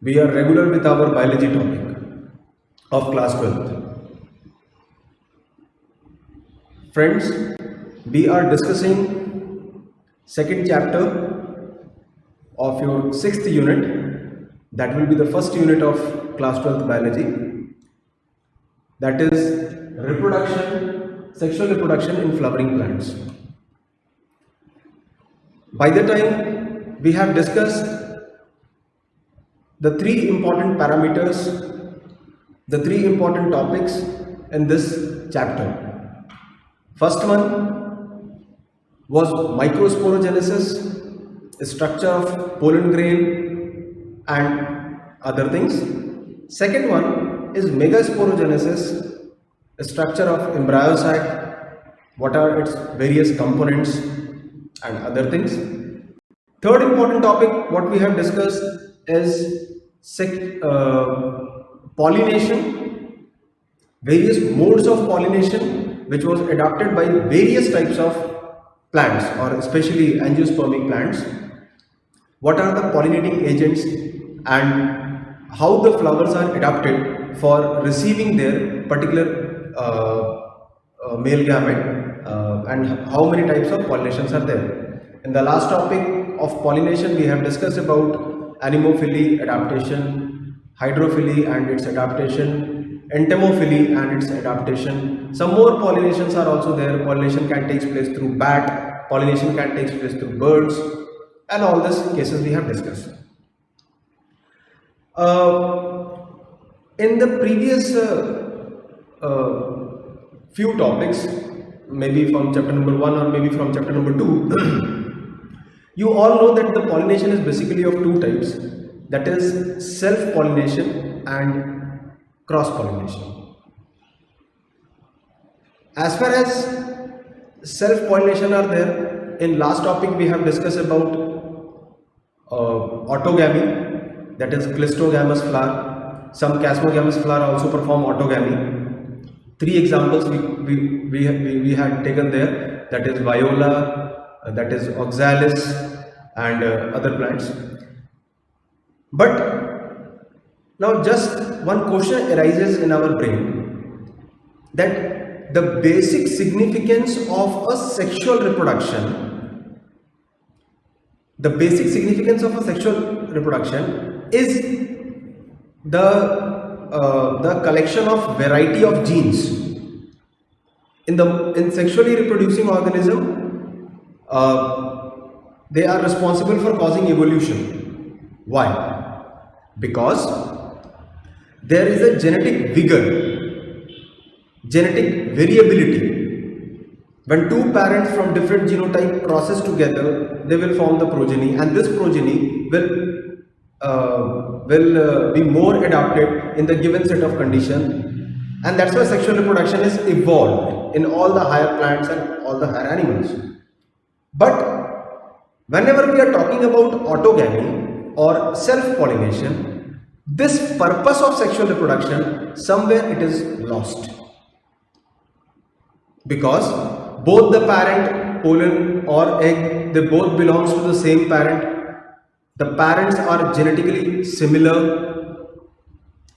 We are regular with our biology topic of class 12th. Friends, we are discussing second chapter of your sixth unit. That will be the first unit of class 12th biology. That is reproduction, sexual reproduction in flowering plants. By the time we have discussed the three important parameters, the three important topics in this chapter. First one was microsporogenesis, structure of pollen grain and other things. Second one is megasporogenesis, structure of embryo sac, what are its various components and other things. Third important topic what we have discussed is pollination, various modes of pollination which was adopted by various types of plants or especially angiospermic plants. What are the pollinating agents and how the flowers are adapted for receiving their particular male gamete and how many types of pollinations are there. In the last topic of pollination we have discussed about anemophily adaptation, hydrophily and its adaptation, entomophily and its adaptation. Some more pollinations are also there. Pollination can take place through bat, pollination can take place through birds, and all these cases we have discussed. In the previous few topics, maybe from chapter number 1 or maybe from chapter number 2, you all know that the pollination is basically of two types, that is self-pollination and cross-pollination. As far as self-pollination are there, in last topic we have discussed about autogamy, that is clistogamous flower. Some chasmogamous flower also perform autogamy. Three examples we had taken there, that is viola, that is oxalis and other plants. But now just one question arises in our brain, that the basic significance of a sexual reproduction, is the collection of variety of genes. In sexually reproducing organism, they are responsible for causing evolution. Why? Because there is a genetic vigor, genetic variability. When two parents from different genotype crosses together, they will form the progeny, and this progeny will be more adapted in the given set of conditions, and that's why sexual reproduction is evolved in all the higher plants and all the higher animals. But whenever we are talking about autogamy or self-pollination, this purpose of sexual reproduction, somewhere it is lost. Because both the parent, pollen or egg, they both belongs to the same parent. The parents are genetically similar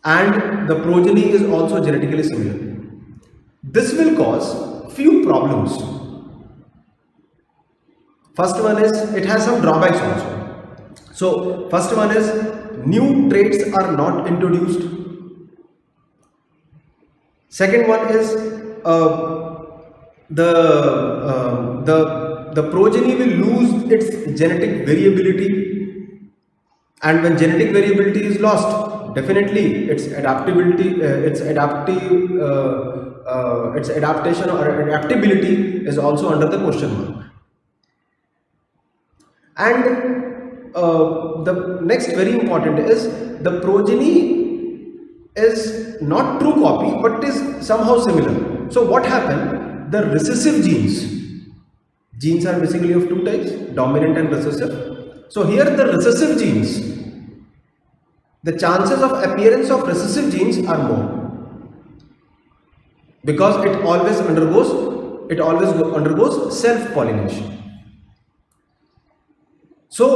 and the progeny is also genetically similar. This will cause few problems. First one is, it has some drawbacks also. So first one is, new traits are not introduced. Second one is, the progeny will lose its genetic variability, and when genetic variability is lost, definitely its adaptability, its adaptation or adaptability is also under the question mark. And the next very important is, the progeny is not true copy but is somehow similar. So what happened? The recessive genes are basically of two types, dominant and recessive. So here the recessive genes, the chances of appearance of recessive genes are more, because it always undergoes self-pollination. So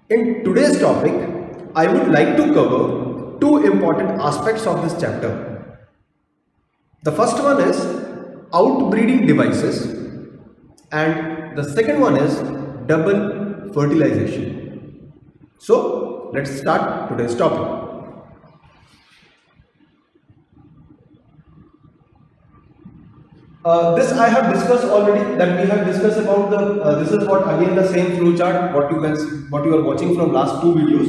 in today's topic, I would like to cover two important aspects of this chapter. The first one is outbreeding devices and the second one is double fertilization. So let's start today's topic. This I have discussed already, that we have discussed about the this is what again the same flow chart what you are watching from last two videos.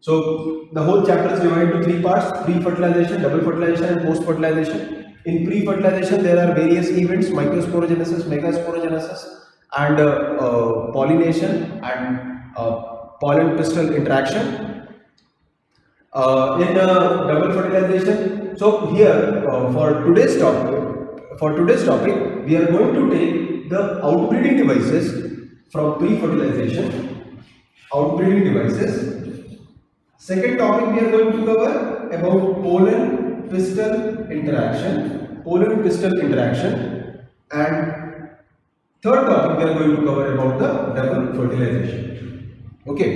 So the whole chapter is divided into three parts: pre-fertilization, double fertilization and post-fertilization. In pre-fertilization there are various events: microsporogenesis, megasporogenesis and pollination and pollen pistil interaction. In double fertilization, so here for today's topic we are going to take the outbreeding devices from pre-fertilization, outbreeding devices. Second topic we are going to cover about pollen pistil interaction, and third topic we are going to cover about the double fertilization. Okay,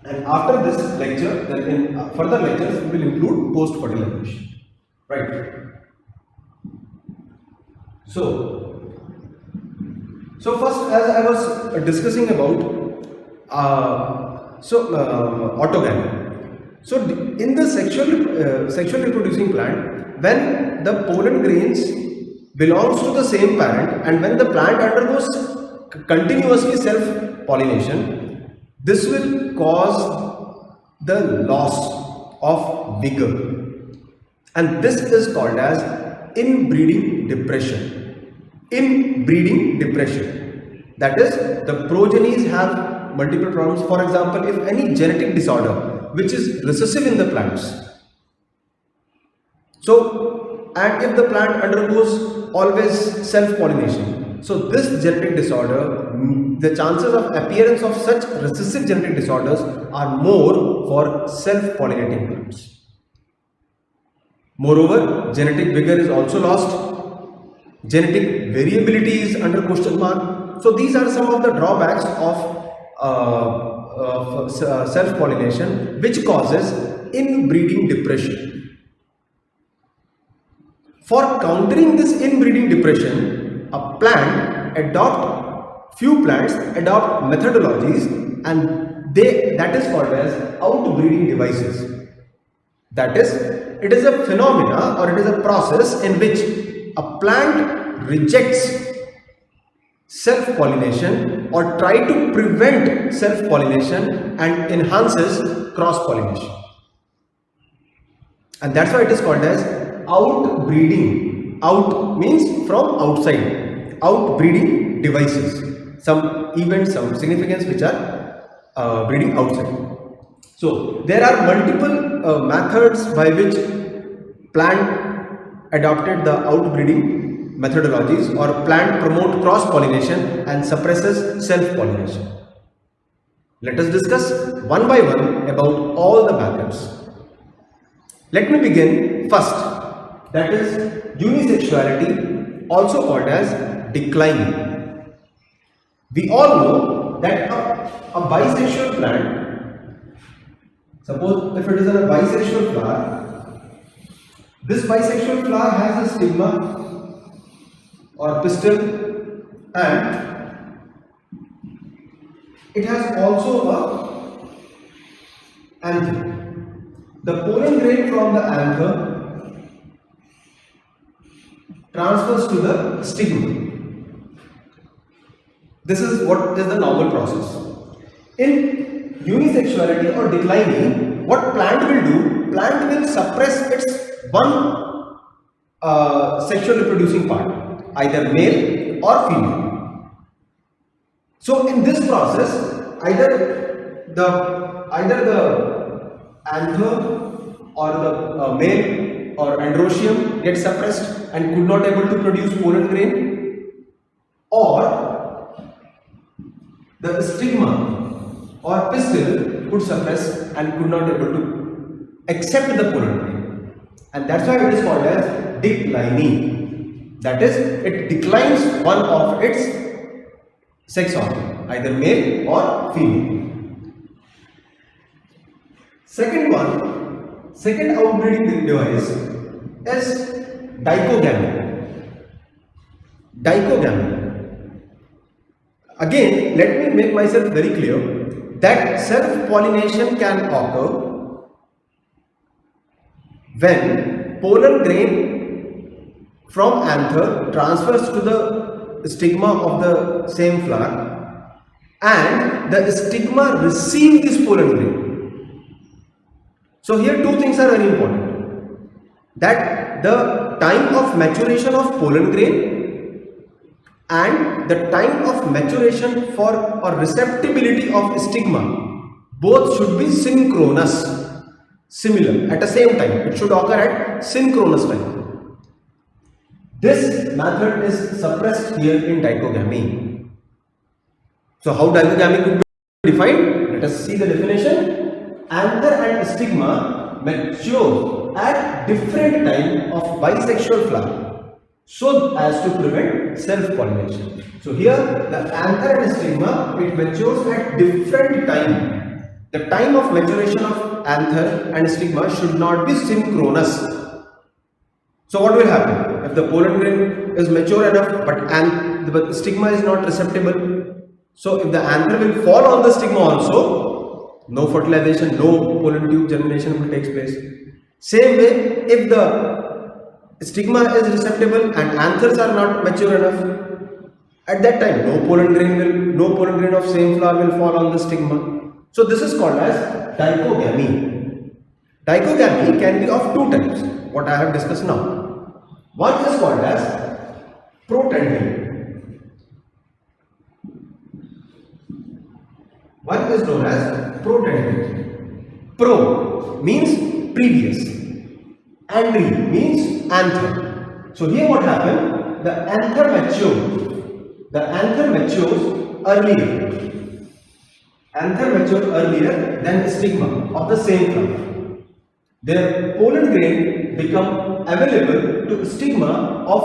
and after this lecture, then in further lectures we will include post fertilization, right? So first, as I was discussing about autogamy. So in the sexual reproducing plant, when the pollen grains belongs to the same parent and when the plant undergoes continuously self-pollination, this will cause the loss of vigor, and this is called as inbreeding depression. Inbreeding depression, that is, the progenies have multiple problems. For example, if any genetic disorder which is recessive in the plants, so and if the plant undergoes always self-pollination, so this genetic disorder, the chances of appearance of such recessive genetic disorders are more for self-pollinating plants. Moreover, genetic vigor is also lost. Genetic variability is under question mark. So these are some of the drawbacks of self-pollination, which causes inbreeding depression. For countering this inbreeding depression, few plants adopt methodologies, and that is called as outbreeding devices. That is, it is a phenomena or it is a process in which a plant rejects self-pollination or try to prevent self-pollination and enhances cross-pollination. And that's why it is called as outbreeding. Out means from outside. Outbreeding devices. Some events, some significance which are breeding outside. So there are multiple methods by which plant adopted the outbreeding methodologies, or plant promote cross-pollination and suppresses self-pollination. Let us discuss one by one about all the methods. Let me begin first, that is unisexuality, also called as declining. We all know that a bisexual plant, suppose if it is a bisexual flower, this bisexual flower has a stigma or pistil, and it has also a anther. The pollen grain from the anther transfers to the stigma. This is what is the normal process. In unisexuality or declining, what plant will do? Plant will suppress its one sexual reproducing part, either male or female. So in this process, either the anther or the male or androecium gets suppressed and could not able to produce pollen grain, or the stigma or pistil could suppress and could not able to accept the pollen grain, and that's why it is called as declining. That is, it declines one of its sex organ, either male or female. Second outbreeding device is dichogamy. Again, let me make myself very clear that self-pollination can occur when pollen grain from anther transfers to the stigma of the same flower and the stigma receives this pollen grain. So here two things are very important, that the time of maturation of pollen grain and the time of maturation for or receptibility of stigma, both should be synchronous, similar, at the same time. It should occur at synchronous time. This method is suppressed here in dichogamy. So how dichogamy could be defined? Let us see the definition. Anther and stigma mature at different time of bisexual flower so as to prevent self-pollination. So here the anther and stigma, it matures at different time. The time of maturation of anther and stigma should not be synchronous. So what will happen if the pollen grain is mature enough but the stigma is not receptible? So if the anther will fall on the stigma also, no fertilization, no pollen tube germination will take place. Same way, if the stigma is receptible and anthers are not mature enough, at that time no pollen grain of same flower will fall on the stigma. So this is called as dichogamy. Dichogamy can be of two types, what I have discussed now. One is called as protandry. One is known as protandry. Pro means previous. Andry means anther. So here what happened? The anther matures earlier. Anther matures earlier than stigma of the same flower. Their pollen grain become available to stigma of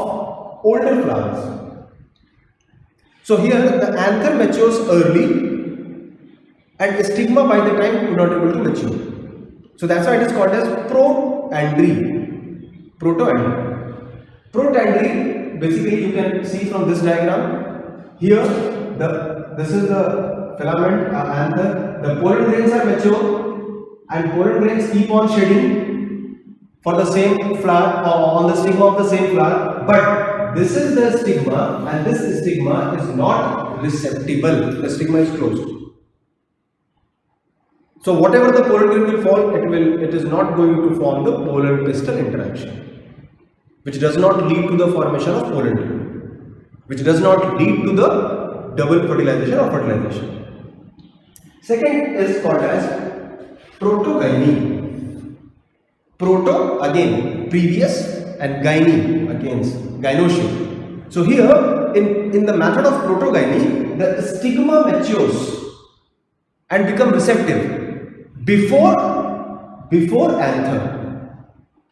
older flowers. So here the anther matures early and stigma by the time is not able to mature. So that's why it is called as protandry. Protandry, basically you can see from this diagram. Here, this is the filament anther. The pollen grains are mature and pollen grains keep on shedding for the same flower on the stigma of the same flower. But this is the stigma and this stigma is not receptible. The stigma is closed. So whatever the pollen grain will fall, it is not going to form the pollen pistil interaction, which does not lead to the formation of pollen tube, which does not lead to the double fertilization or fertilization. Second is called as protogamy. Proto again previous and gyne against gynosia. So here in the method of protogamy, the stigma matures and become receptive before anther.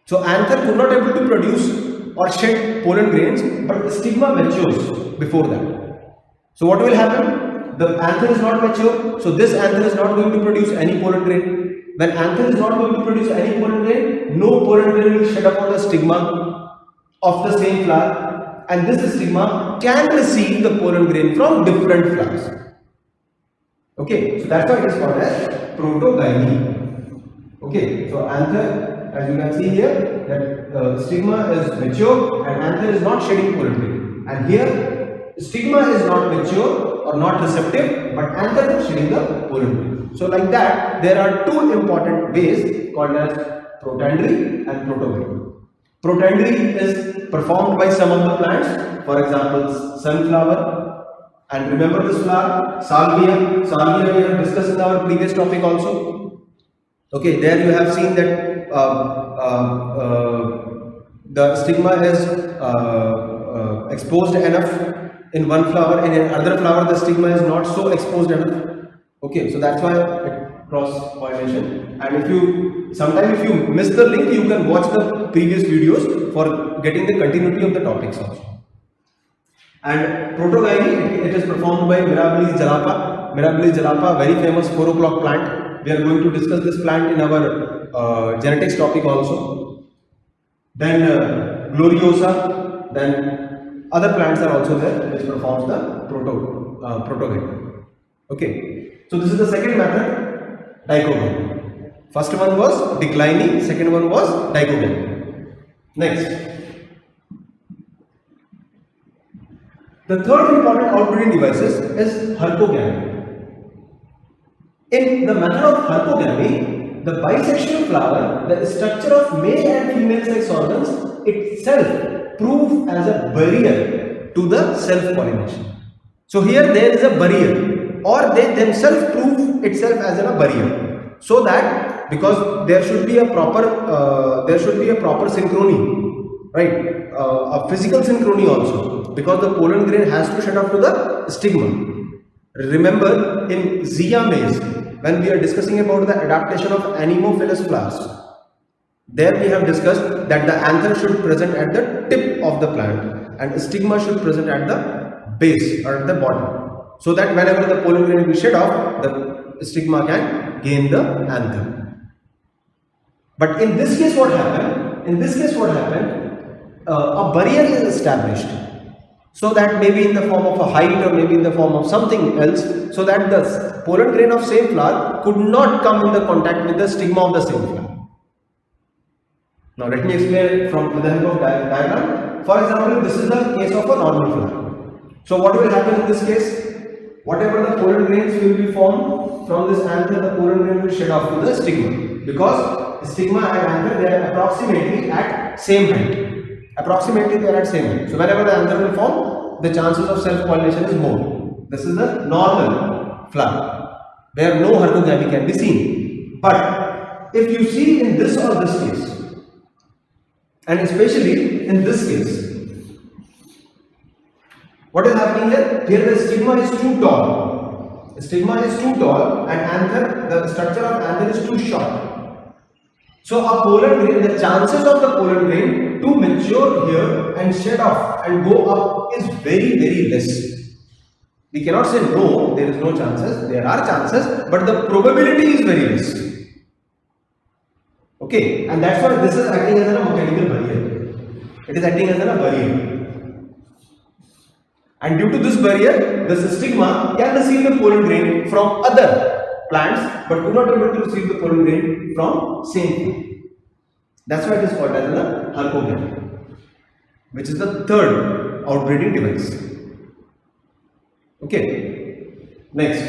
So anther could not able to produce or shed pollen grains, but the stigma matures before that. So what will happen? The anther is not mature, so this anther is not going to produce any pollen grain. When anther is not going to produce any pollen grain, no pollen grain will shed upon the stigma of the same flower, and this stigma can receive the pollen grain from different flowers. Okay, so that's why it is called as protogamy. Okay, so anther, as you can see here, that stigma is mature and anther is not shedding pollen grain. And here, stigma is not mature or not receptive, but anther is shedding the pollen grain. So like that, there are two important ways called as protandry and protogamy. Protandry is performed by some of the plants, for example, sunflower. And remember this flower, salvia. Salvia we have discussed in our previous topic also. Okay, there you have seen that the stigma is exposed enough in one flower, and in another flower the stigma is not so exposed enough. Okay, so that's why it cross pollination. And if you miss the link, you can watch the previous videos for getting the continuity of the topics also. And protogamy, it is performed by Mirabilis jalapa. Mirabilis jalapa, very famous 4 o'clock plant. We are going to discuss this plant in our genetics topic also. Then Gloriosa, then other plants are also there which performs the protogamy. Okay, so this is the second method, dichogamy. First one was declining, second one was dichogamy. Next, the third important outbreeding devices is herpogamy. In the method of herpogamy, the bisexual flower, the structure of male and female sex organs itself proves as a barrier to the self-pollination. So here there is a barrier, or they themselves prove itself as a barrier, so that because there should be a proper synchrony, right? A physical synchrony also, because the pollen grain has to shut off to the stigma. Remember in Zea mays, when we are discussing about the adaptation of anemophilous flowers, there we have discussed that the anther should present at the tip of the plant and stigma should present at the base or at the bottom, so that whenever the pollen grain will shed off, the stigma can gain the anther. But in this case what happened? A barrier is established, so that maybe in the form of a height or maybe in the form of something else, so that the pollen grain of same flower could not come in the contact with the stigma of the same flower. Now let me explain from the help of diagram. For example, this is the case of a normal flower. So what will happen in this case? Whatever the pollen grains will be formed from this anther, the pollen grain will shed off to the stigma, because stigma and anther, they are approximately at same height. So whenever the anther will form, the chances of self-pollination is more. This is the normal flower where no herpogamy can be seen. But if you see in this or this case, and especially in this case, what is happening here? Here the stigma is too tall. And anther, the structure of anther is too short. So a pollen grain, the chances of the pollen grain to mature here and shed off and go up is very, very less. We cannot say no, there is no chances. There are chances, but the probability is very less. Okay, and that's why this is acting as a mechanical barrier. It is acting as a barrier. And due to this barrier, the stigma can receive the pollen grain from other plants, but do not be able to receive the pollen grain from same plant. That's why it is called as a herpogamy, which is the third outbreeding device. Okay, next.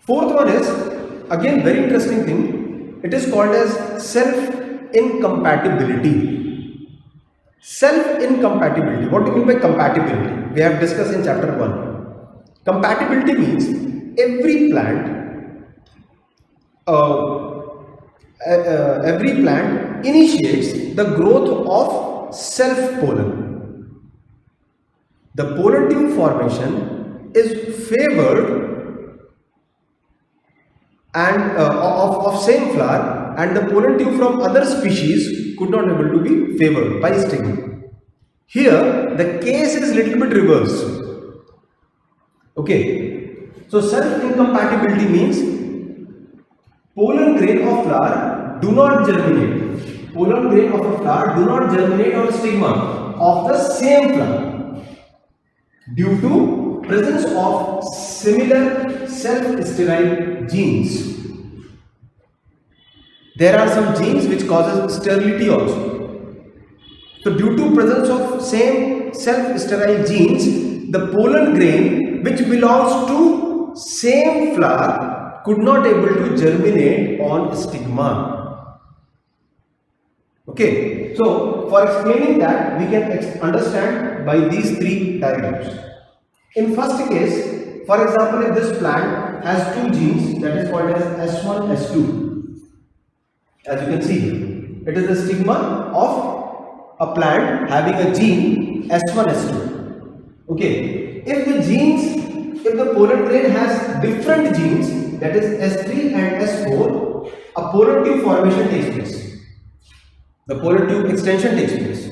Fourth one is again very interesting thing. It is called as self-incompatibility. Self-incompatibility. What do you mean by compatibility? We have discussed in chapter 1. Compatibility means every plant initiates the growth of self-pollen. The pollen tube formation is favored and of same flower, and the pollen tube from other species could not be able to be favored by stigma. Here the case is little bit reversed. Okay, so self-incompatibility means pollen grain of flower do not germinate. Pollen grain of a flower do not germinate on stigma of the same flower due to presence of similar self-sterile genes. There are some genes which causes sterility also. So due to presence of same self-sterile genes, the pollen grain which belongs to same flower could not able to germinate on stigma. Okay, so for explaining that, we can understand by these three diagrams. In first case, for example, if this plant has two genes, that is called as S1, S2. As you can see here, it is the stigma of a plant having a gene S1, S2. Okay, if the pollen grain has different genes, that is S3 and S4, a pollen tube formation takes place. The pollen tube extension takes place,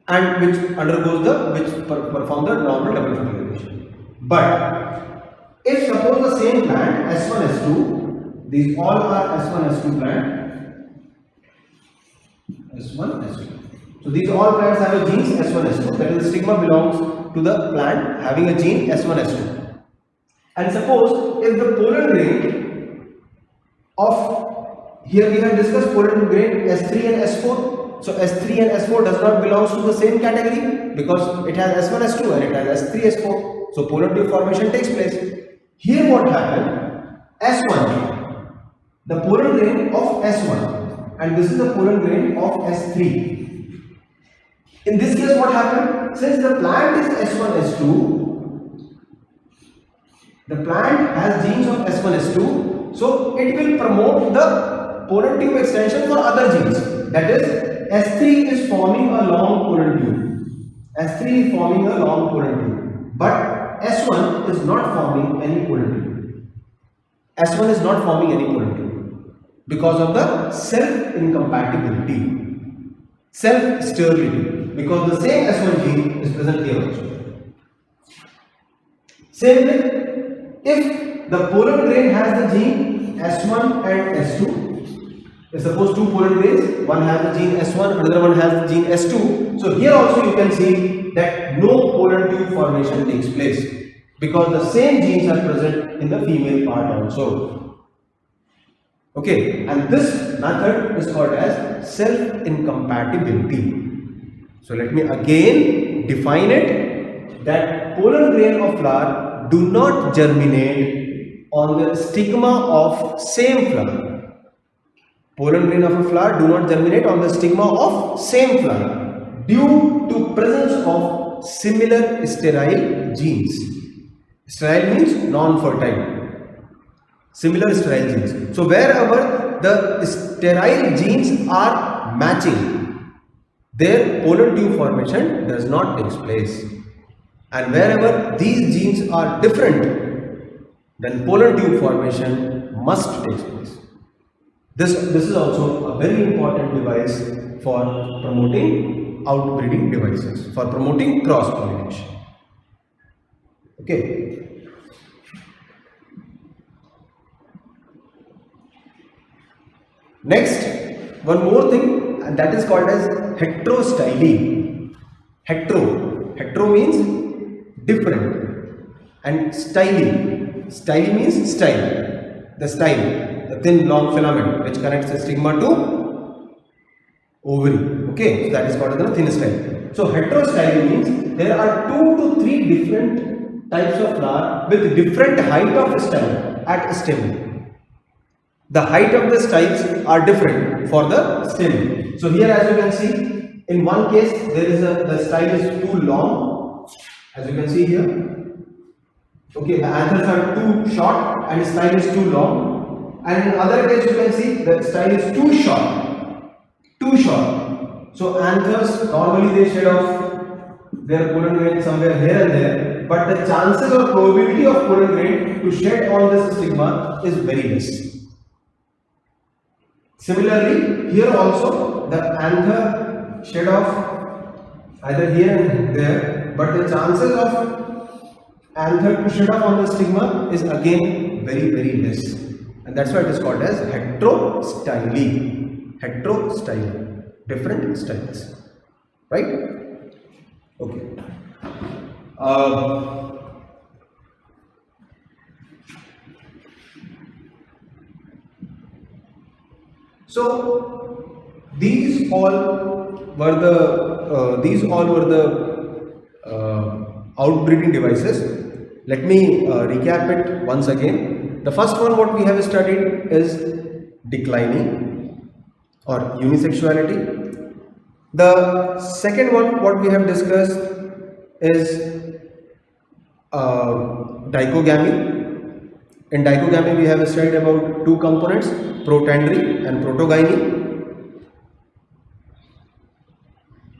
and which perform the normal double fertilization. But if suppose the same plant S1, S2, these all are S1, S2 plant, S1, S2. So these all plants have a genes S1, S2, that is the stigma belongs to the plant having a gene S1, S2. And suppose if the pollen grain of, here we have discussed pollen grain S3 and S4. So S3 and S4 does not belong to the same category because it has S1, S2 and it has S3, S4. So pollen tube formation takes place. Here what happened? S1, the pollen grain of S1, and this is the pollen grain of S3. In this case what happened? Since the plant is S1, S2, the plant has genes of S1, S2, so it will promote the pollen tube extension for other genes. That is, S3 is forming a long pollen tube. S3 is forming a long pollen tube. But S1 is not forming any pollen tube. S1 is not forming any pollen tube because of the self-incompatibility, self-sterility. Because the same S1 gene is present here also. Same way, if the pollen grain has the gene S1 and S2, if suppose two pollen grains, one has the gene S1, another one has the gene S2. So here also you can see that no pollen tube formation takes place because the same genes are present in the female part also. Okay, and this method is called as self-incompatibility. So let me again define it, that pollen grain of flower do not germinate on the stigma of same flower. Pollen grain of a flower do not germinate on the stigma of same flower due to presence of similar sterile genes. Sterile means non-fertile. Similar sterile genes. So wherever the sterile genes are matching, their pollen tube formation does not take place, and wherever these genes are different, then pollen tube formation must take place. This is also a very important device for promoting outbreeding devices, for promoting cross pollination. Okay. Next, one more thing, and that is called as heterostyle. Hetero means different, and styly means style. The style, the thin long filament which connects the stigma to ovary. Okay, so that is called the thin style. So heterostyle means there are 2 to 3 different types of flower with different height of style at stem. The height of the styles are different for the stem. So here, as you can see, in one case there is the style is too long, as you can see here. Okay, the anthers are too short and style is too long. And in other case you can see the style is too short. So anthers normally they shed off their pollen grain somewhere here and there, but the chances or probability of pollen grain to shed on this stigma is very less. Similarly, here also the anther shed off either here and there, but the chances of anther to shed off on the stigma is again very, very less, and that's why it is called as heterostyle. Heterostyle, different styles, right? Okay. So these all were the outbreeding devices. Let me recap it once again. The first one what we have studied is declining or unisexuality. The second one what we have discussed is dichogamy. In dichogamy we have studied about 2 components, protandry and protogyny.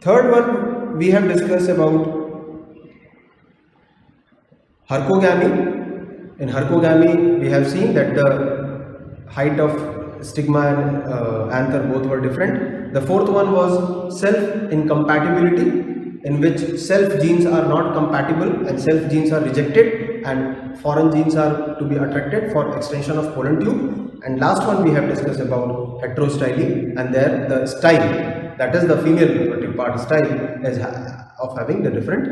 Third one we have discussed about Hypogamy. In Hypogamy we have seen that the height of stigma and anther both were different. The fourth one was self-incompatibility, in which self genes are not compatible and self genes are rejected. and foreign genes are to be attracted for extension of pollen tube. And last one we have discussed about heterostyle, and there the style, that is the female reproductive part style, is of having the different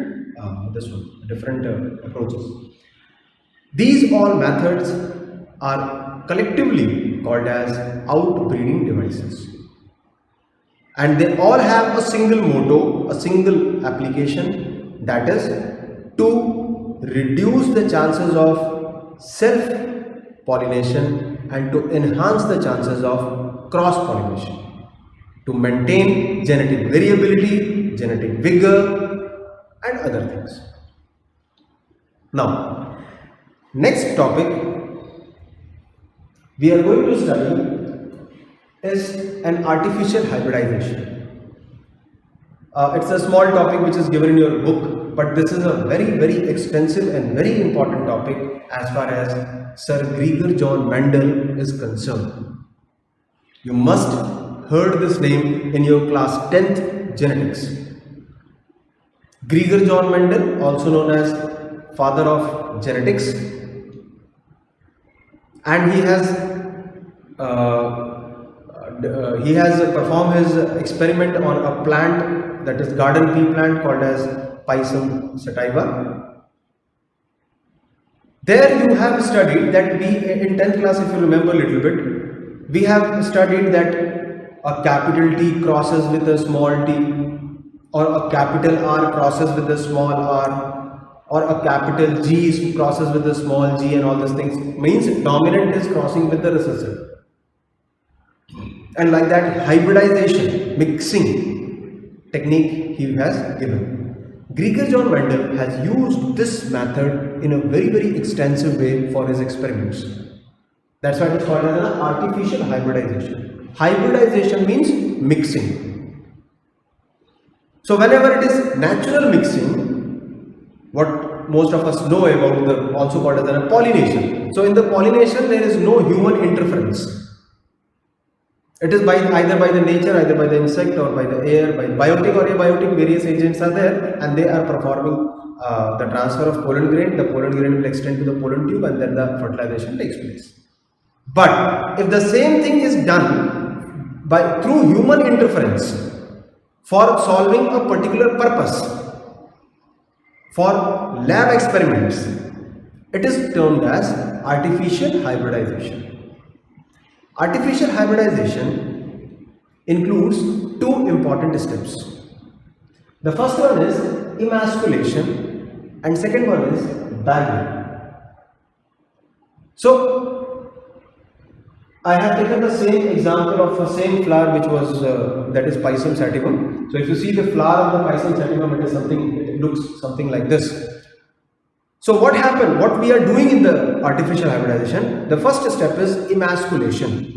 approaches. These all methods are collectively called as outbreeding devices, and they all have a single motto, a single application, that is to reduce the chances of self-pollination and to enhance the chances of cross-pollination, to maintain genetic variability, genetic vigor, and other things. Now, next topic we are going to study is an artificial hybridization. It's a small topic which is given in your book, but this is a very extensive and very important topic as far as Sir Gregor John Mendel is concerned. You must heard this name in your class 10th genetics. Gregor John Mendel, also known as father of genetics, and he has performed his experiment on a plant, that is garden pea plant, called as Pisum sativa. There you have studied that we in 10th class, if you remember a little bit, we have studied that a capital T crosses with a small t, or a capital R crosses with a small r, or a capital G crosses with a small g, and all these things means dominant is crossing with the recessive. And like that, hybridization, mixing technique he has given. Gregor John Mendel has used this method in a very extensive way for his experiments. That's why it is called as an artificial hybridization. Hybridization means mixing. So whenever it is natural mixing, what most of us know about, the also called as a pollination. So in the pollination there is no human interference. It is either by the nature, either by the insect, or by the air, by biotic or abiotic, various agents are there, and they are performing the transfer of pollen grain. The pollen grain will extend to the pollen tube, and then the fertilization takes place. But if the same thing is done through human interference for solving a particular purpose, for lab experiments, it is termed as artificial hybridization. Artificial hybridization includes two important steps. The first one is emasculation, and second one is bagging. So I have taken the same example of a same flower, which was that is Pisum sativum. So if you see the flower of the Pisum sativum, it looks something like this. So what happened? What we are doing in the artificial hybridization, the first step is emasculation.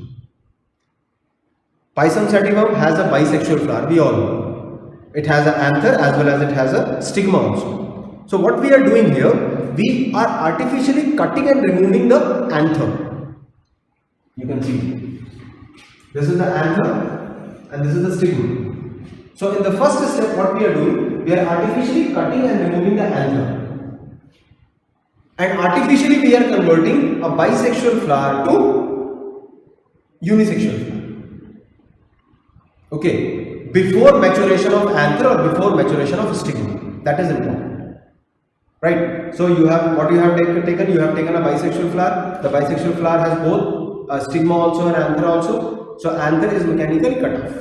Pisum sativum has a bisexual flower, we all know. It has an anther as well as it has a stigma also. So what we are doing here, we are artificially cutting and removing the anther. You can see. This is the anther and this is the stigma. So in the first step, what we are doing, we are artificially cutting and removing the anther. And artificially we are converting a bisexual flower to unisexual flower. Okay, before maturation of anther or before maturation of stigma, that is important, right? So you have what you have taken. You have taken a bisexual flower. The bisexual flower has both a stigma also and anther also. So anther is mechanically cut off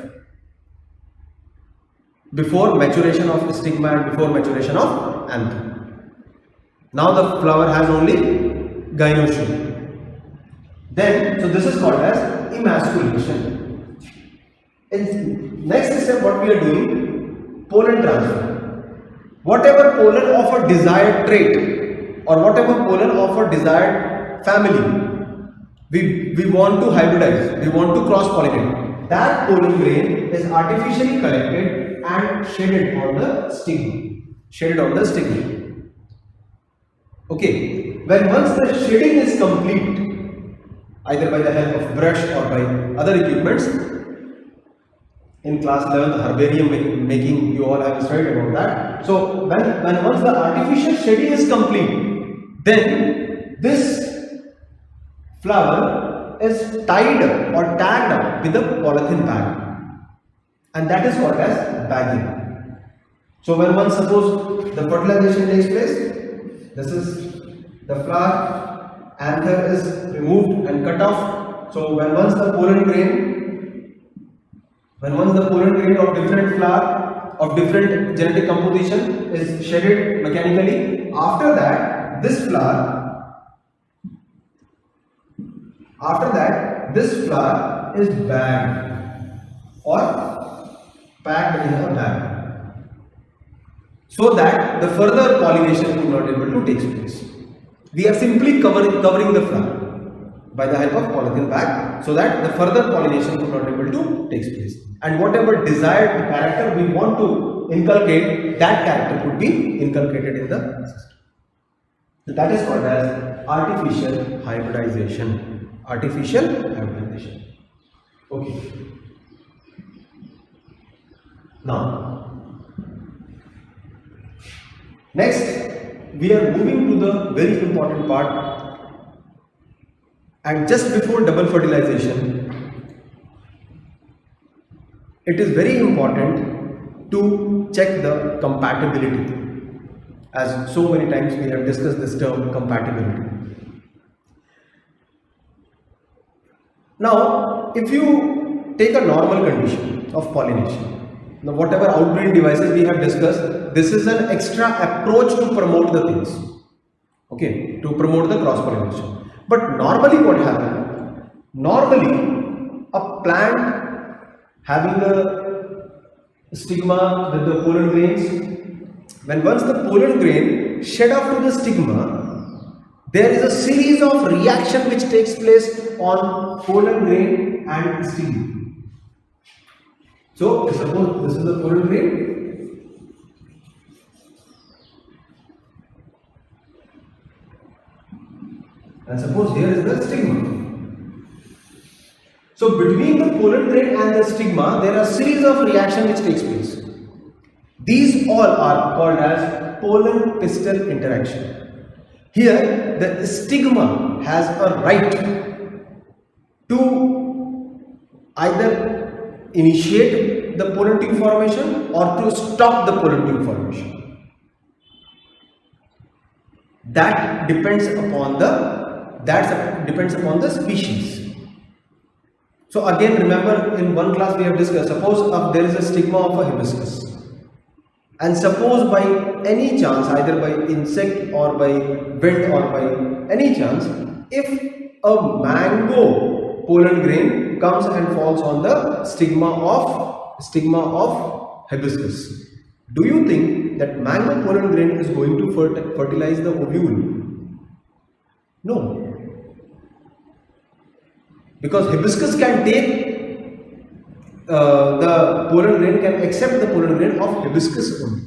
before maturation of stigma and before maturation of anther. Now the flower has only gynoecium. Then, so this is called as emasculation. In next step, what we are doing, pollen transfer. Whatever pollen of a desired trait or whatever pollen of a desired family, we want to hybridize, we want to cross pollinate. That pollen grain is artificially collected and shaded on the stigma. Okay, when once the shading is complete, either by the help of brush or by other equipments, in class 11 the herbarium making, you all have studied about that. So when once the artificial shading is complete, Then this flower is tied up or tagged up with a polythene bag, and that is called as bagging. So when one suppose the fertilization takes place, this is the flower, anther is removed and cut off. So once the pollen grain of different flower of different genetic composition is shedded mechanically, after that this flower is bagged or packed in a bag, so that the further pollination could not able to take place. We are simply covering the flower by the help of polythene bag, so that the further pollination could not able to take place. And whatever desired character we want to inculcate, that character could be inculcated in the system. So that is called as artificial hybridization. Artificial hybridization. Okay. Now, next we are moving to the very important part, and just before double fertilization, it is very important to check the compatibility, as so many times we have discussed this term compatibility. Now, if you take a normal condition of pollination, now whatever outbreeding devices we have discussed, this is an extra approach to promote the things, okay, to promote the cross pollination. But normally what happens? Normally a plant having a stigma with the pollen grains, once the pollen grain shed off to the stigma, there is a series of reaction which takes place on pollen grain and stigma. So suppose this is the pollen grain, and suppose here is the stigma. So between the pollen grain and the stigma, there are series of reaction which takes place. These all are called as pollen pistil interaction. Here the stigma has a right to either initiate the pollen tube formation or to stop the pollen tube formation. That depends upon the species. So again, remember, in one class we have discussed, suppose there is a stigma of a hibiscus, and suppose by any chance, either by insect or by wind or by any chance, if a mango pollen grain comes and falls on the stigma of hibiscus, do you think that mango pollen grain is going to fertilize the ovule? No. Because hibiscus can take the pollen grain, can accept the pollen grain of hibiscus only.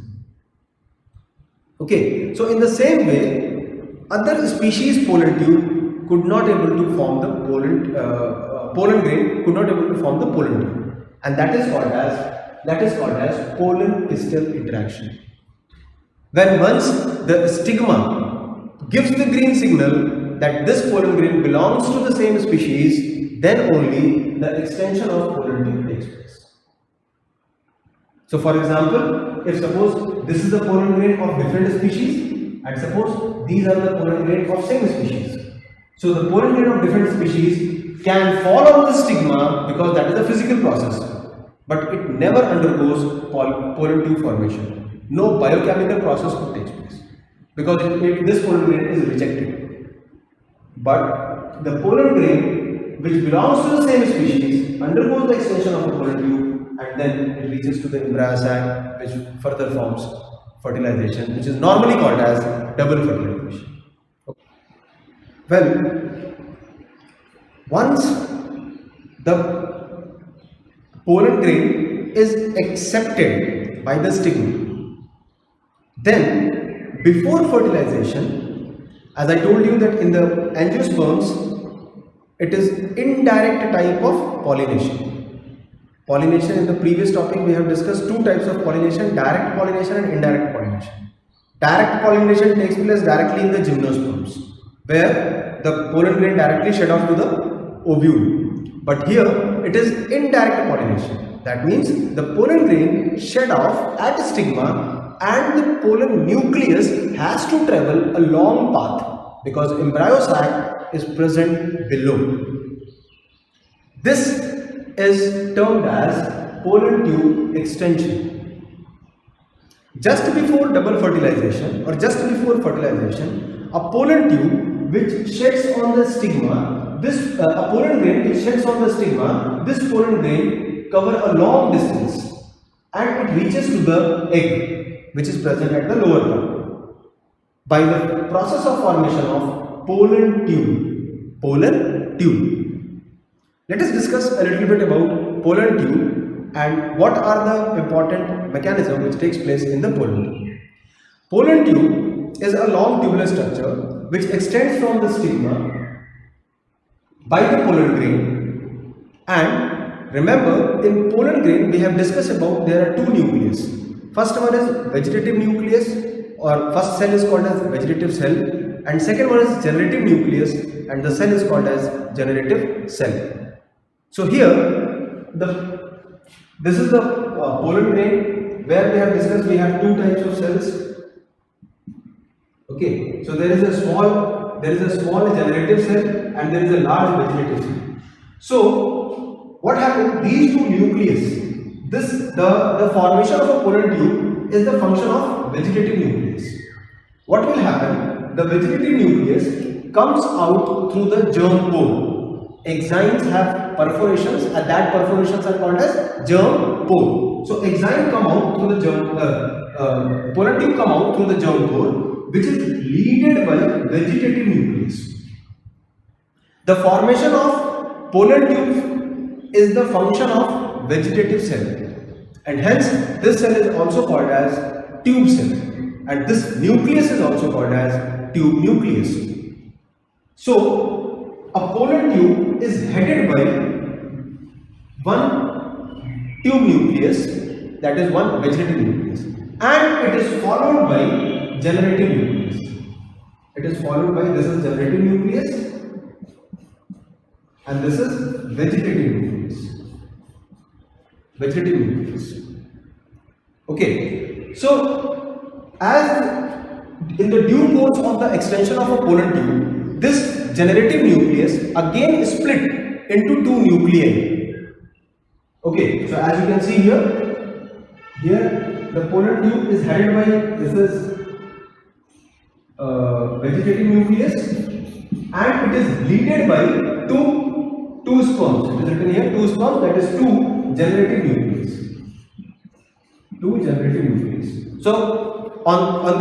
Okay, so in the same way, other species pollen tube could not able to form the pollen grain could not able to form the pollen tube, and that is called as pollen pistil interaction. When once the stigma gives the green signal that this pollen grain belongs to the same species, then only the extension of pollen tube takes place. So for example, if suppose this is the pollen grain of different species, and suppose these are the pollen grain of same species. So the pollen grain of different species can fall on the stigma because that is a physical process, but it never undergoes pollen tube formation. No biochemical process could take place because this pollen grain is rejected. But the pollen grain which belongs to the same species undergoes the extension of the pollen tube, and then it reaches to the embryo sac, which further forms fertilization, which is normally called as double fertilization. Okay. Well, once the pollen grain is accepted by the stigma, then before fertilization, as I told you that in the angiosperms, it is indirect type of pollination. Pollination, in the previous topic we have discussed two types of pollination: direct pollination and indirect pollination. Direct pollination takes place directly in the gymnosperms, where the pollen grain directly shed off to the ovule. But here it is indirect pollination. That means the pollen grain shed off at stigma and the pollen nucleus has to travel a long path because embryo sac is present below. This is termed as pollen tube extension. Just before double fertilization or just before fertilization, a pollen tube which sheds on the stigma, a pollen grain which sheds on the stigma, this pollen grain cover a long distance and it reaches to the egg which is present at the lower part by the process of formation of pollen tube. Pollen tube. Let us discuss a little bit about pollen tube and what are the important mechanisms which takes place in the pollen tube. Pollen tube is a long tubular structure which extends from the stigma by the pollen grain, and remember in pollen grain we have discussed about there are two nucleus. First one is vegetative nucleus, or first cell is called as vegetative cell, and second one is generative nucleus and the cell is called as generative cell. So here this is the pollen grain where we have discussed we have two types of cells. Okay, so there is a small generative cell and there is a large vegetative cell. So what happens? These two nucleus, the formation of a pollen tube is the function of vegetative nucleus. What will happen? The vegetative nucleus comes out through the germ pore. Exines have perforations and that perforations are called as germ pore. So exine come out through the germ, pollen tube come out through the germ pore, which is leaded by vegetative nucleus. The formation of pollen tube is the function of vegetative cell, and hence this cell is also called as tube cell, and this nucleus is also called as tube nucleus. So a pollen tube is headed by one tube nucleus, that is one vegetative nucleus, and it is followed by generative nucleus. It is followed by, this is generative nucleus and this is vegetative nucleus. Vegetative nucleus. Okay, so as in the due course of the extension of a pollen tube, this generative nucleus again split into two nuclei. Okay, so as you can see here the pollen tube is headed by, this is vegetative nucleus and it is leaded by two sperms. It is written here two sperms, that is two generative nucleus. Two generative nucleus. So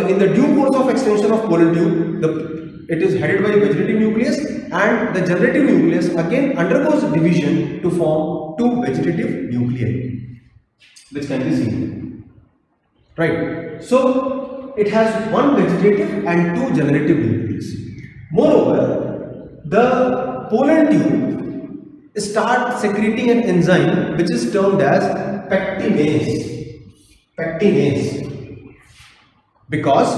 in the due course of extension of pollen tube, it is headed by vegetative nucleus and the generative nucleus again undergoes division to form two vegetative nuclei, which can be seen. Right. So it has one vegetative and two generative nucleus. Moreover, the pollen tube starts secreting an enzyme which is termed as pectinase. Because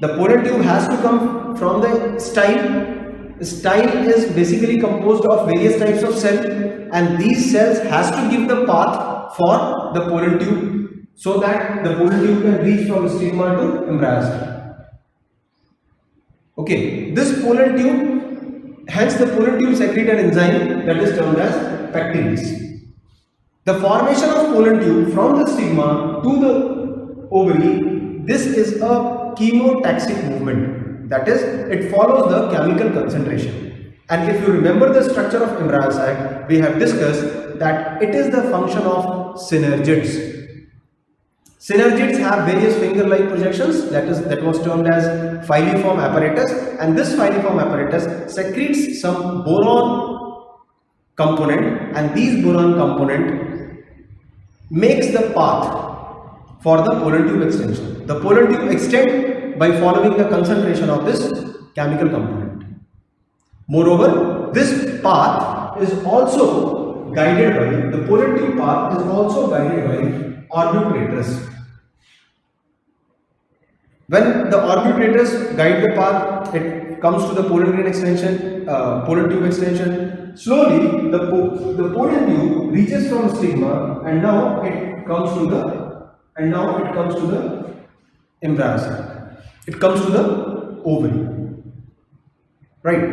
the pollen tube has to come from the style. Style is basically composed of various types of cells, and these cells has to give the path for the pollen tube so that the pollen tube can reach from stigma to embryo sac. Okay, this pollen tube, hence the pollen tube secrete an enzyme that is termed as pectinase. The formation of pollen tube from the stigma to the ovary, this is a chemotaxic movement, that is, it follows the chemical concentration. And if you remember the structure of embryo sac, we have discussed that it is the function of synergids. Synergids have various finger-like projections, that was termed as filiform apparatus, and this filiform apparatus secretes some boron component, and these boron component makes the path for the pollen tube extension. The pollen tube extends by following the concentration of this chemical component. Moreover, this path is also guided by, the pollen tube path is also guided by orbicularis. When the arbitrators guide the path, it comes to the pollen grain extension, pollen tube extension. Slowly, the pollen tube reaches from stigma, and now it comes to the embryo sac. It comes to the ovary, right?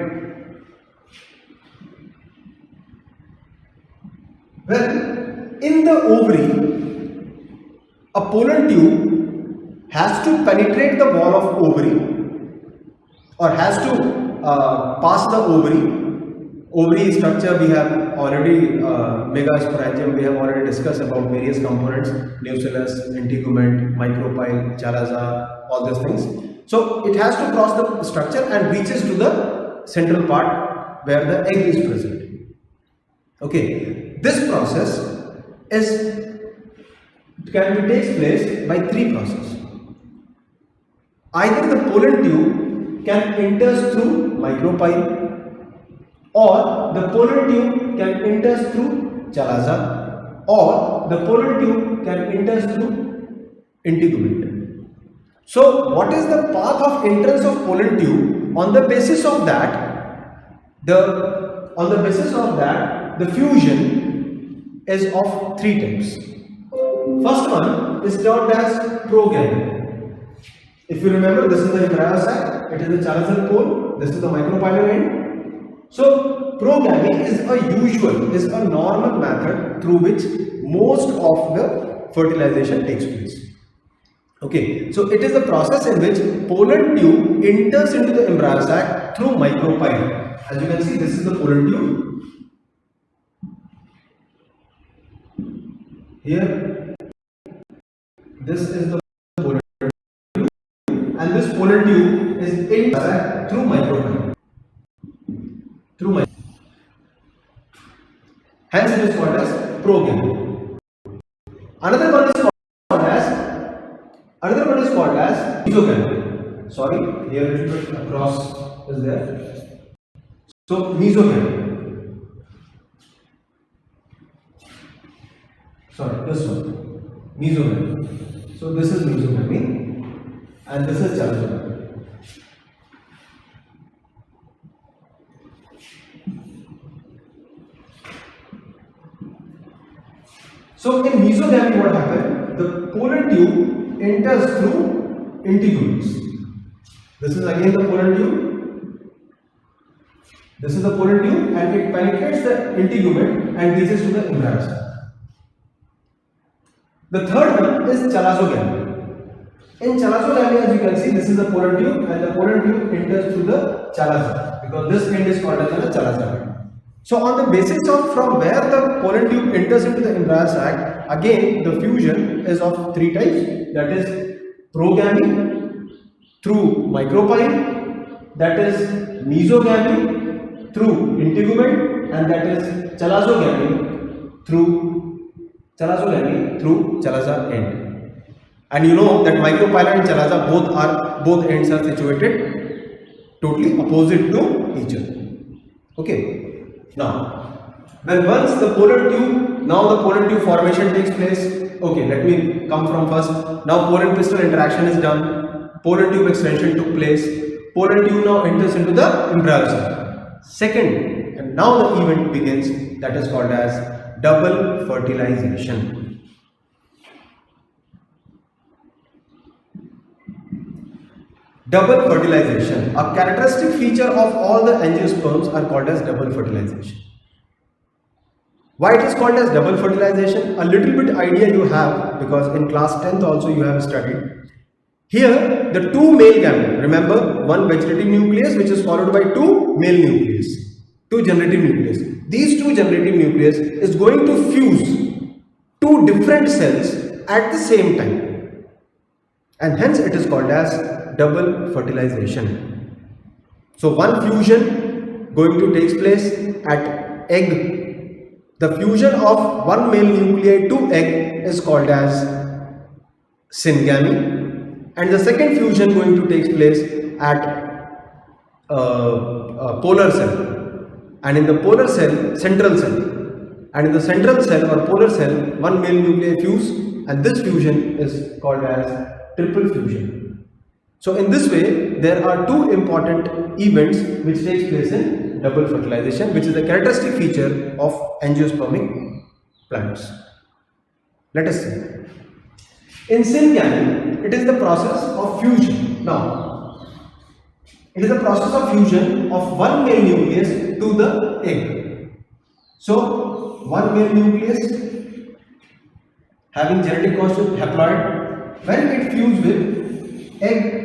Well, in the ovary, a pollen tube has to penetrate the wall of ovary, or has to pass the ovary. Ovary structure we have already, megasporangium, we have already discussed about various components, nucellus, integument, micropyle, chalaza, all these things. So it has to cross the structure and reaches to the central part where the egg is present. Okay, this process takes place by three processes. Either the pollen tube can enter through micropyle, or the pollen tube can enter through chalaza, or the pollen tube can enter through integument. So what is the path of entrance of pollen tube? On the basis of that, the fusion is of three types. First one is termed as progamy. If you remember, this is the embryo sac, it is the chalazal pole, this is the micropylar end. So progamy is a normal method through which most of the fertilization takes place. Okay, so it is the process in which pollen tube enters into the embryo sac through micropyle. As you can see, this is the pollen tube. Here, this is the pollen tube, and this pollen tube is entered through micropyle. Hence, it is called as progamy. Another one is called as mesogamy. Sorry, here a little bit across is there. So mesogamy. Sorry, this one, mesogamy. So this is mesogamy, and this is chalazogamy. So in mesogamy, what happened? The pollen tube enters through integuments. This is again the pollen tube. This is the pollen tube, and it penetrates the integument and reaches to the embryo sac. The third one is chalazogamy. In chalazogamy, as you can see, this is the pollen tube, and the pollen tube enters through the chalaza, because this end is called as the chalaza end. So on the basis of from where the pollen tube enters into the embryo sac, again the fusion is of three types, that is progamy through micropyle, that is mesogamy through integument, and that is chalazogamy through chalaza end. And you know that micropyle and chalaza both ends are situated totally opposite to each other. Okay. Now, when once the pollen tube formation takes place. Okay, let me come from first. Now pollen pistil interaction is done, pollen tube extension took place, pollen tube now enters into the embryo sac. Second, and now the event begins, that is called as double fertilization. Double fertilization. A characteristic feature of all the angiosperms are called as double fertilization. Why it is called as double fertilization? A little bit idea you have, because in class 10th also you have studied. Here the two male gamete, remember, one vegetative nucleus which is followed by two male nucleus, two generative nucleus. These two generative nucleus is going to fuse two different cells at the same time, and hence it is called as double fertilization. So one fusion going to take place at egg. The fusion of one male nuclei to egg is called as syngamy, and the second fusion going to take place at polar cell, and in the polar cell, central cell, and in the central cell or polar cell, one male nuclei fuse, and this fusion is called as triple fusion. So in this way, there are two important events which takes place in double fertilization, which is a characteristic feature of angiospermic plants. Let us see. In syngamy, it is the process of fusion. Now, it is the process of fusion of one male nucleus to the egg. So, one male nucleus having genetic constant haploid, when it fuses with egg,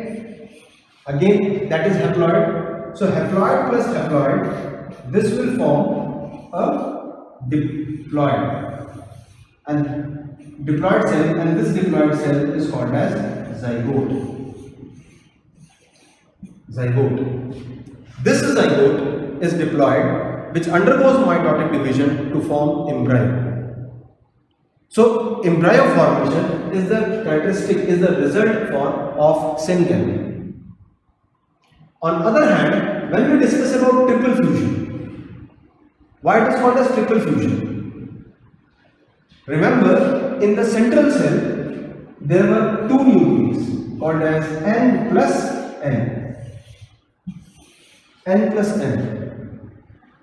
again that is haploid. So, haploid plus haploid, this will form a diploid, and diploid cell, and this diploid cell is called as zygote. This zygote is diploid, which undergoes mitotic division to form embryo. So embryo formation is the characteristic, is the result of syngamy. On other hand, when we discuss about triple fusion, why it is called as triple fusion? Remember, in the central cell, there were two nucleus called as N plus N. N plus N.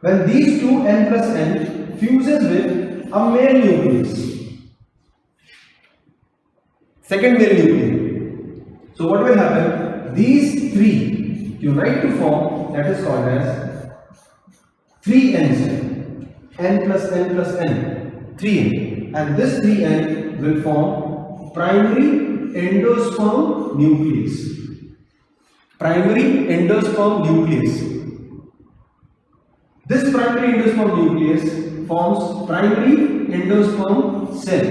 When these two N plus N fuses with a male nucleus, second male nucleus. So what will happen? These three unite to form, that is called as 3N cell. N plus N plus N. 3N. And this 3N will form primary endosperm nucleus. Primary endosperm nucleus. This primary endosperm nucleus forms primary endosperm cell,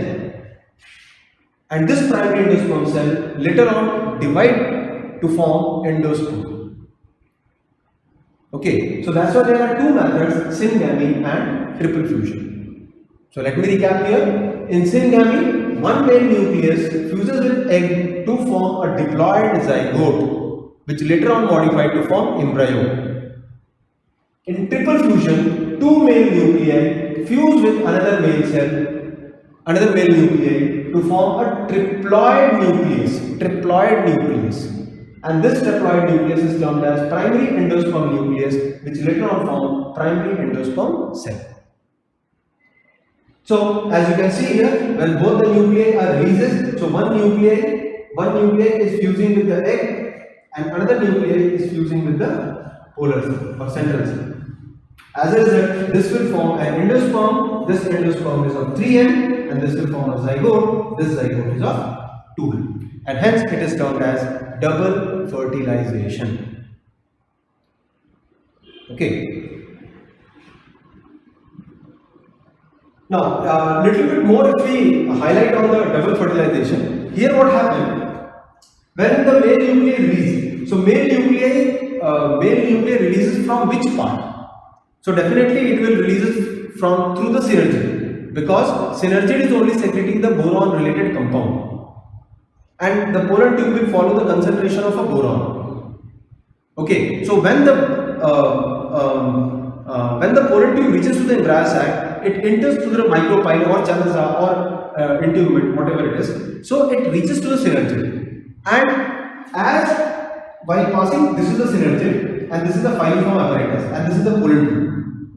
and this primary endosperm cell later on divide to form endosperm. Okay, so that's why there are two methods, syngamy and triple fusion. So let me recap here. In syngamy, one male nucleus fuses with egg to form a diploid zygote, which later on modified to form embryo. In triple fusion, two male nuclei fuse with another male cell, another male nuclei to form a triploid nucleus. And this triploid nucleus is termed as primary endosperm nucleus, which later on form primary endosperm cell. So as you can see here, when both the nuclei are releases, so one nuclei is fusing with the egg, and another nuclei is fusing with the polar cell or central cell. As a result, this will form an endosperm. This endosperm is of 3N, and this will form a zygote. This zygote is of 2N, and hence it is termed as double fertilization. Okay. Now, little bit more if we highlight on the double fertilization. Here, what happened when the male nuclei release? So, male nuclei releases from which part? So definitely it will release from through the synergid, because synergid is only secreting the boron related compound, and the polar tube will follow the concentration of a boron. Okay, so when the polar tube reaches to the embryo sac, it enters through the micropyle or chalaza or integument, whatever it is. So it reaches to the synergid, and as while passing, this is the synergid, and this is the filiform apparatus, and this is the polar tube.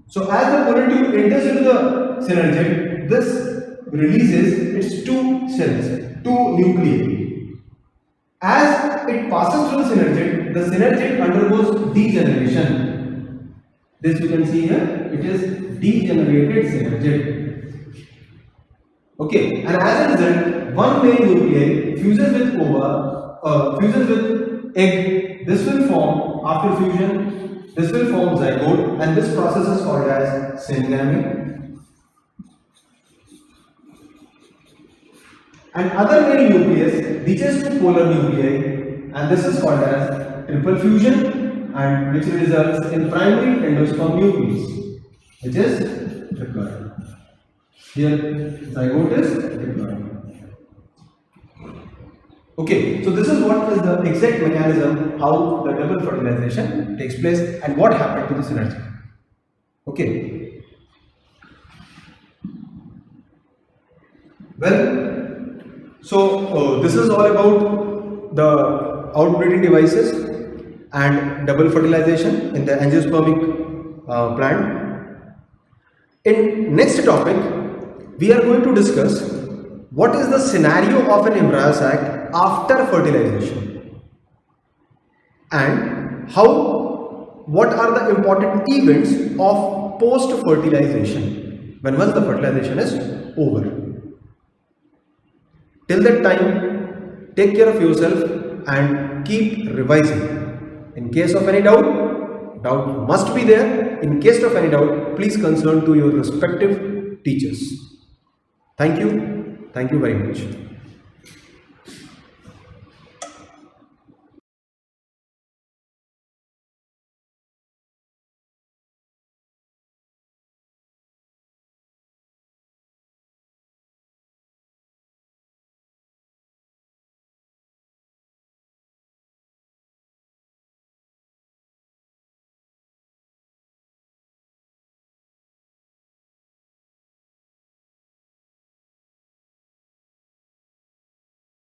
So as the polar tube enters into the synergid, this releases its two cells, two nuclei. As it passes through the synergid undergoes degeneration. This you can see here, it is degenerated synergid. Okay, and as a result, one male nuclei fuses with fuses with egg. This will form, after fusion, this will form zygote, and this process is called as syngamy. And other male nucleus reaches to polar nuclei, and this is called as triple fusion, and which results in primary endosperm nucleus, which is diploid. Here, zygote is diploid. Okay, so this is what is the exact mechanism how the double fertilization takes place and what happened to the synergy. Okay. Well, so this is all about the outbreeding devices and double fertilization in the angiospermic plant. In next topic, we are going to discuss what is the scenario of an embryo sac after fertilization and what are the important events of post fertilization when once the fertilization is over. Till that time, take care of yourself and keep revising. In case of any doubt must be there. In case of any doubt, please consult to your respective teachers. Thank you very much.